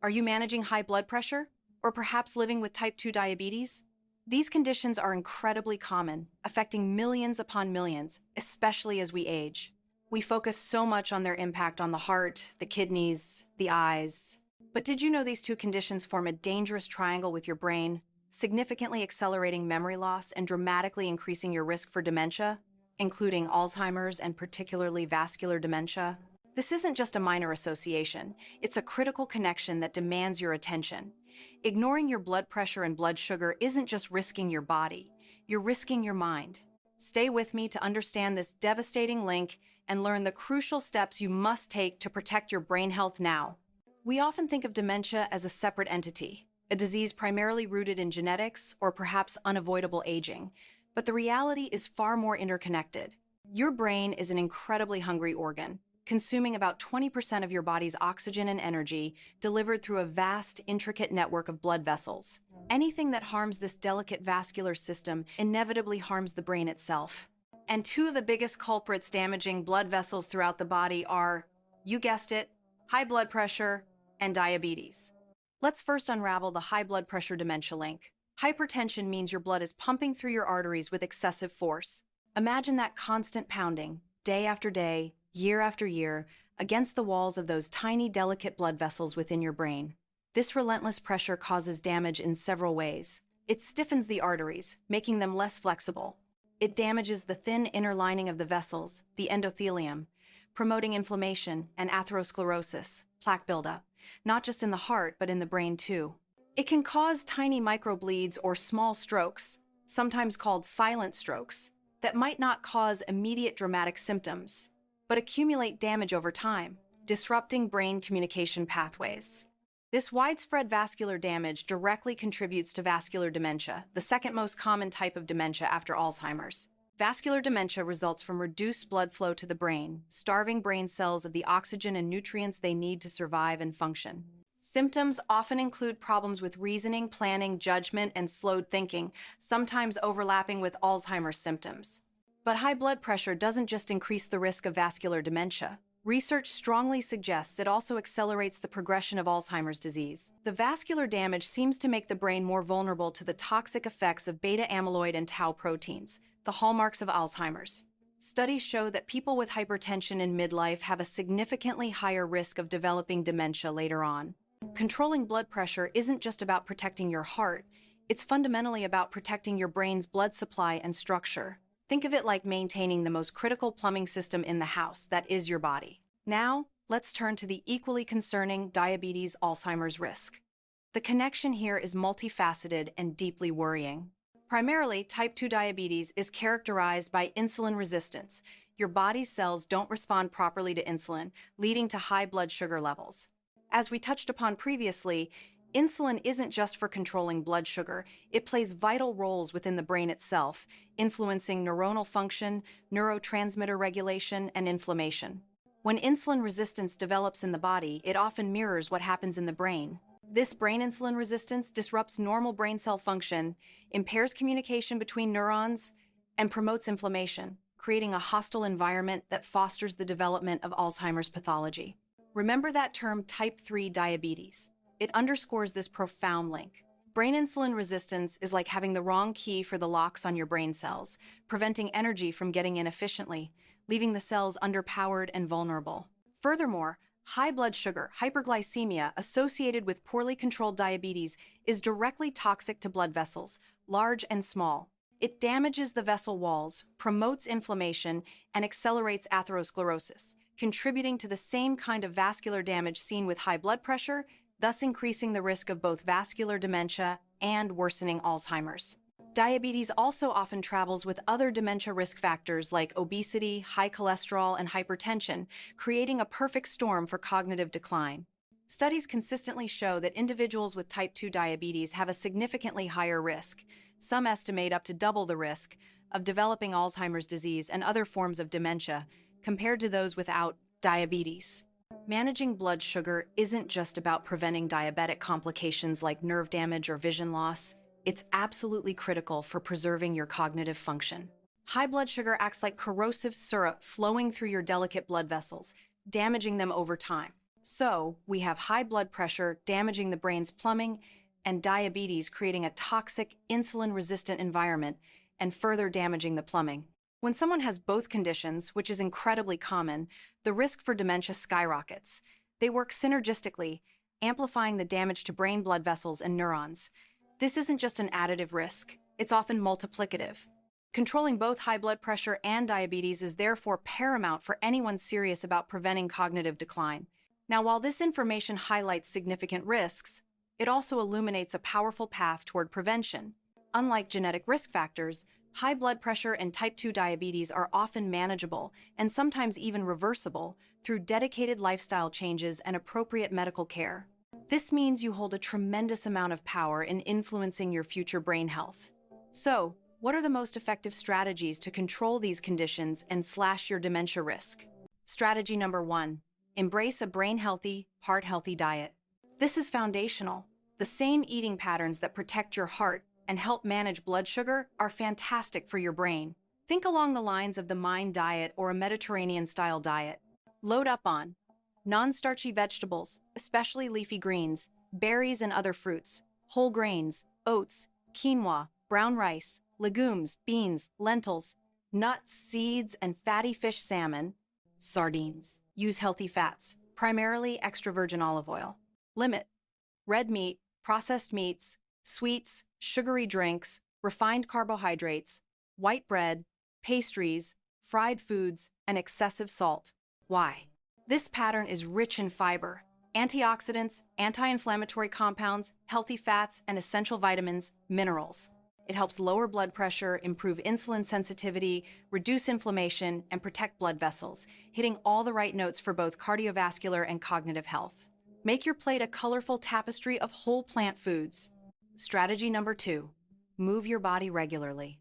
Are you managing high blood pressure? Or perhaps living with type 2 diabetes? These conditions are incredibly common, affecting millions upon millions, especially as we age. We focus so much on their impact on the heart, the kidneys, the eyes. But did you know these two conditions form a dangerous triangle with your brain, significantly accelerating memory loss and dramatically increasing your risk for dementia, including Alzheimer's and particularly vascular dementia? This isn't just a minor association, it's a critical connection that demands your attention. Ignoring your blood pressure and blood sugar isn't just risking your body, you're risking your mind. Stay with me to understand this devastating link and learn the crucial steps you must take to protect your brain health now. We often think of dementia as a separate entity, a disease primarily rooted in genetics or perhaps unavoidable aging, but the reality is far more interconnected. Your brain is an incredibly hungry organ, consuming about 20% of your body's oxygen and energy, delivered through a vast, intricate network of blood vessels. Anything that harms this delicate vascular system inevitably harms the brain itself. And two of the biggest culprits damaging blood vessels throughout the body are, you guessed it, high blood pressure and diabetes. Let's first unravel the high blood pressure dementia link. Hypertension means your blood is pumping through your arteries with excessive force. Imagine that constant pounding, day after day, year after year, against the walls of those tiny, delicate blood vessels within your brain. This relentless pressure causes damage in several ways. It stiffens the arteries, making them less flexible. It damages the thin inner lining of the vessels, the endothelium, promoting inflammation and atherosclerosis, plaque buildup, not just in the heart, but in the brain too. It can cause tiny microbleeds or small strokes, sometimes called silent strokes, that might not cause immediate dramatic symptoms, but accumulate damage over time, disrupting brain communication pathways. This widespread vascular damage directly contributes to vascular dementia, the second most common type of dementia after Alzheimer's. Vascular dementia results from reduced blood flow to the brain, starving brain cells of the oxygen and nutrients they need to survive and function. Symptoms often include problems with reasoning, planning, judgment, and slowed thinking, sometimes overlapping with Alzheimer's symptoms. But high blood pressure doesn't just increase the risk of vascular dementia. Research strongly suggests it also accelerates the progression of Alzheimer's disease. The vascular damage seems to make the brain more vulnerable to the toxic effects of beta amyloid and tau proteins, the hallmarks of Alzheimer's. Studies show that people with hypertension in midlife have a significantly higher risk of developing dementia later on. Controlling blood pressure isn't just about protecting your heart, it's fundamentally about protecting your brain's blood supply and structure. Think of it like maintaining the most critical plumbing system in the house, that is your body. Now, let's turn to the equally concerning diabetes-Alzheimer's risk. The connection here is multifaceted and deeply worrying. Primarily, type 2 diabetes is characterized by insulin resistance. Your body's cells don't respond properly to insulin, leading to high blood sugar levels. As we touched upon previously, insulin isn't just for controlling blood sugar, it plays vital roles within the brain itself, influencing neuronal function, neurotransmitter regulation, and inflammation. When insulin resistance develops in the body, it often mirrors what happens in the brain. This brain insulin resistance disrupts normal brain cell function, impairs communication between neurons, and promotes inflammation, creating a hostile environment that fosters the development of Alzheimer's pathology. Remember that term type 3 diabetes. It underscores this profound link. Brain insulin resistance is like having the wrong key for the locks on your brain cells, preventing energy from getting in efficiently, leaving the cells underpowered and vulnerable. Furthermore, high blood sugar, hyperglycemia, associated with poorly controlled diabetes, is directly toxic to blood vessels, large and small. It damages the vessel walls, promotes inflammation, and accelerates atherosclerosis, contributing to the same kind of vascular damage seen with high blood pressure, thus increasing the risk of both vascular dementia and worsening Alzheimer's. Diabetes also often travels with other dementia risk factors like obesity, high cholesterol, and hypertension, creating a perfect storm for cognitive decline. Studies consistently show that individuals with type 2 diabetes have a significantly higher risk. Some estimate up to double the risk of developing Alzheimer's disease and other forms of dementia compared to those without diabetes. Managing blood sugar isn't just about preventing diabetic complications like nerve damage or vision loss. It's absolutely critical for preserving your cognitive function. High blood sugar acts like corrosive syrup flowing through your delicate blood vessels, damaging them over time. So, we have high blood pressure damaging the brain's plumbing and diabetes creating a toxic, insulin-resistant environment and further damaging the plumbing. When someone has both conditions, which is incredibly common, the risk for dementia skyrockets. They work synergistically, amplifying the damage to brain blood vessels and neurons. This isn't just an additive risk, it's often multiplicative. Controlling both high blood pressure and diabetes is therefore paramount for anyone serious about preventing cognitive decline. Now, while this information highlights significant risks, it also illuminates a powerful path toward prevention. Unlike genetic risk factors, high blood pressure and type 2 diabetes are often manageable and sometimes even reversible through dedicated lifestyle changes and appropriate medical care. This means you hold a tremendous amount of power in influencing your future brain health. So, what are the most effective strategies to control these conditions and slash your dementia risk? Strategy number 1. Embrace a brain-healthy, heart-healthy diet. This is foundational. The same eating patterns that protect your heart and help manage blood sugar are fantastic for your brain. Think along the lines of the Mind diet or a Mediterranean-style diet. Load up on non-starchy vegetables, especially leafy greens, berries and other fruits, whole grains, oats, quinoa, brown rice, legumes, beans, lentils, nuts, seeds, and fatty fish salmon, sardines. Use healthy fats, primarily extra virgin olive oil. Limit red meat, processed meats, sweets, sugary drinks, refined carbohydrates, white bread, pastries, fried foods, and excessive salt. Why? This pattern is rich in fiber, antioxidants, anti-inflammatory compounds, healthy fats, and essential vitamins, minerals. It helps lower blood pressure, improve insulin sensitivity, reduce inflammation, and protect blood vessels, hitting all the right notes for both cardiovascular and cognitive health. Make your plate a colorful tapestry of whole plant foods. Strategy number 2. Move your body regularly.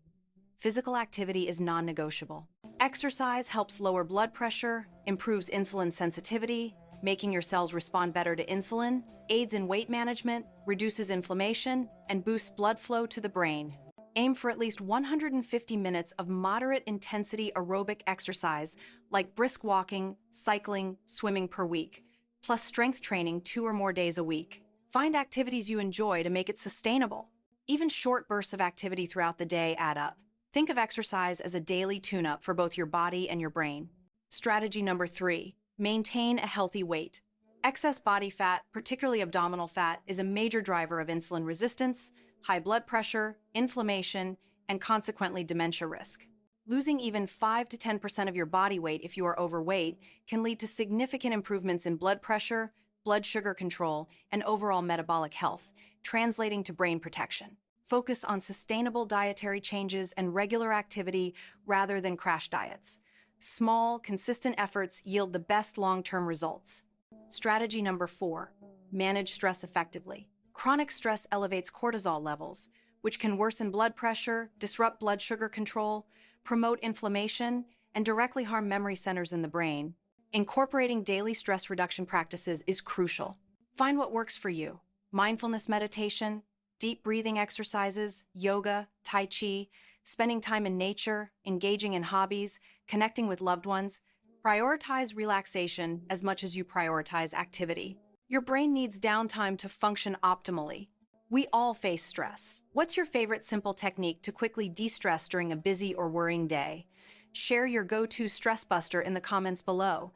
Physical activity is non-negotiable. Exercise helps lower blood pressure, improves insulin sensitivity, making your cells respond better to insulin, aids in weight management, reduces inflammation, and boosts blood flow to the brain. Aim for at least 150 minutes of moderate intensity aerobic exercise, like brisk walking, cycling, swimming per week, plus strength training 2 or more days a week. Find activities you enjoy to make it sustainable. Even short bursts of activity throughout the day add up. Think of exercise as a daily tune-up for both your body and your brain. Strategy number 3. Maintain a healthy weight. Excess body fat, particularly abdominal fat, is a major driver of insulin resistance, high blood pressure, inflammation, and consequently dementia risk. Losing even 5 to 10% of your body weight if you are overweight can lead to significant improvements in blood pressure, blood sugar control, and overall metabolic health, translating to brain protection. Focus on sustainable dietary changes and regular activity rather than crash diets. Small, consistent efforts yield the best long-term results. Strategy number 4. Manage stress effectively. Chronic stress elevates cortisol levels, which can worsen blood pressure, disrupt blood sugar control, promote inflammation, and directly harm memory centers in the brain. Incorporating daily stress reduction practices is crucial. Find what works for you. Mindfulness meditation, deep breathing exercises, yoga, tai chi, spending time in nature, engaging in hobbies, connecting with loved ones. Prioritize relaxation as much as you prioritize activity. Your brain needs downtime to function optimally. We all face stress. What's your favorite simple technique to quickly de-stress during a busy or worrying day? Share your go-to stress buster in the comments below.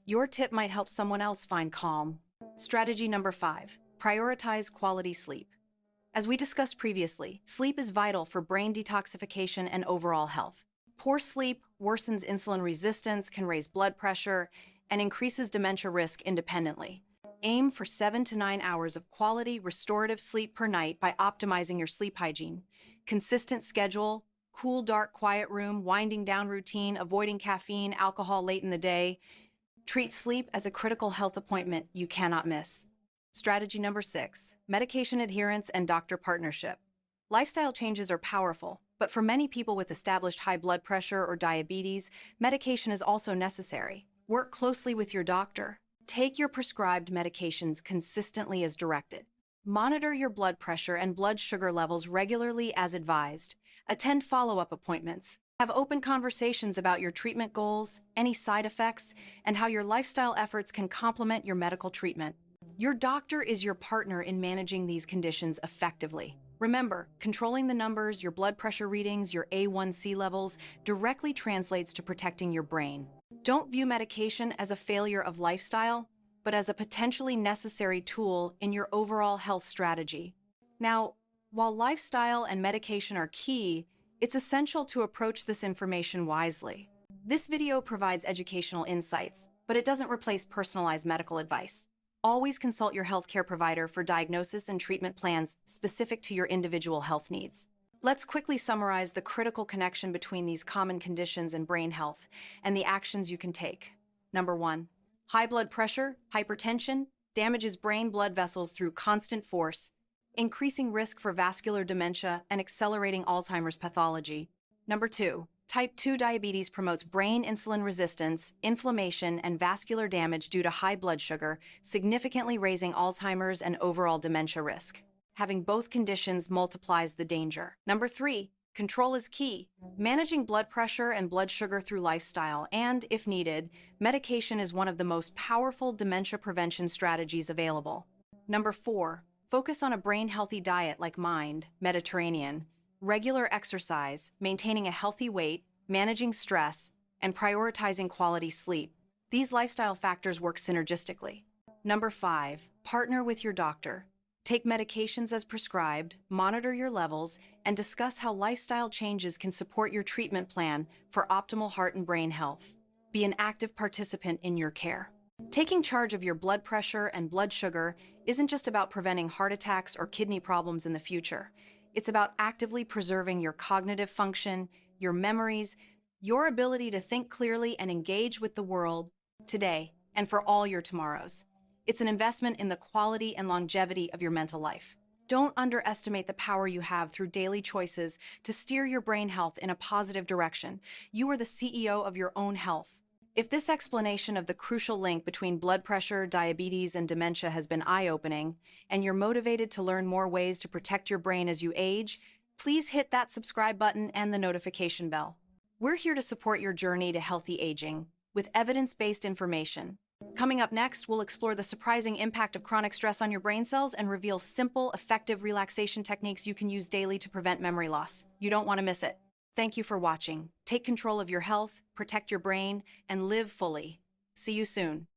Your tip might help someone else find calm. Strategy number 5. Prioritize quality sleep. As we discussed previously, sleep is vital for brain detoxification and overall health. Poor sleep worsens insulin resistance, can raise blood pressure, and increases dementia risk independently. Aim for 7 to 9 hours of quality, restorative sleep per night by optimizing your sleep hygiene. Consistent schedule, cool, dark, quiet room, winding down routine, avoiding caffeine, alcohol late in the day. Treat sleep as a critical health appointment you cannot miss. Strategy number 6. Medication adherence and doctor partnership. Lifestyle changes are powerful, but for many people with established high blood pressure or diabetes, medication is also necessary. Work closely with your doctor. Take your prescribed medications consistently as directed. Monitor your blood pressure and blood sugar levels regularly as advised. Attend follow-up appointments. Have open conversations about your treatment goals, any side effects, and how your lifestyle efforts can complement your medical treatment. Your doctor is your partner in managing these conditions effectively. Remember, controlling the numbers, your blood pressure readings, your A1C levels directly translates to protecting your brain. Don't view medication as a failure of lifestyle, but as a potentially necessary tool in your overall health strategy. Now, while lifestyle and medication are key, it's essential to approach this information wisely. This video provides educational insights, but it doesn't replace personalized medical advice. Always consult your healthcare provider for diagnosis and treatment plans specific to your individual health needs. Let's quickly summarize the critical connection between these common conditions and brain health and the actions you can take. Number 1. High blood pressure, hypertension, damages brain blood vessels through constant force, increasing risk for vascular dementia and accelerating Alzheimer's pathology. Number 2. Type 2 diabetes promotes brain insulin resistance, inflammation, and vascular damage due to high blood sugar, significantly raising Alzheimer's and overall dementia risk. Having both conditions multiplies the danger. Number 3. Control is key. Managing blood pressure and blood sugar through lifestyle and, if needed, medication is one of the most powerful dementia prevention strategies available. Number 4. Focus on a brain-healthy diet like Mind, Mediterranean, regular exercise, maintaining a healthy weight, managing stress, and prioritizing quality sleep. These lifestyle factors work synergistically. Number 5. Partner with your doctor. Take medications as prescribed, monitor your levels, and discuss how lifestyle changes can support your treatment plan for optimal heart and brain health. Be an active participant in your care. Taking charge of your blood pressure and blood sugar isn't just about preventing heart attacks or kidney problems in the future. It's about actively preserving your cognitive function, your memories, your ability to think clearly and engage with the world today and for all your tomorrows. It's an investment in the quality and longevity of your mental life. Don't underestimate the power you have through daily choices to steer your brain health in a positive direction. You are the CEO of your own health. If this explanation of the crucial link between blood pressure, diabetes, and dementia has been eye-opening, and you're motivated to learn more ways to protect your brain as you age, please hit that subscribe button and the notification bell. We're here to support your journey to healthy aging with evidence-based information. Coming up next, we'll explore the surprising impact of chronic stress on your brain cells and reveal simple, effective relaxation techniques you can use daily to prevent memory loss. You don't want to miss it. Thank you for watching. Take control of your health, protect your brain, and live fully. See you soon.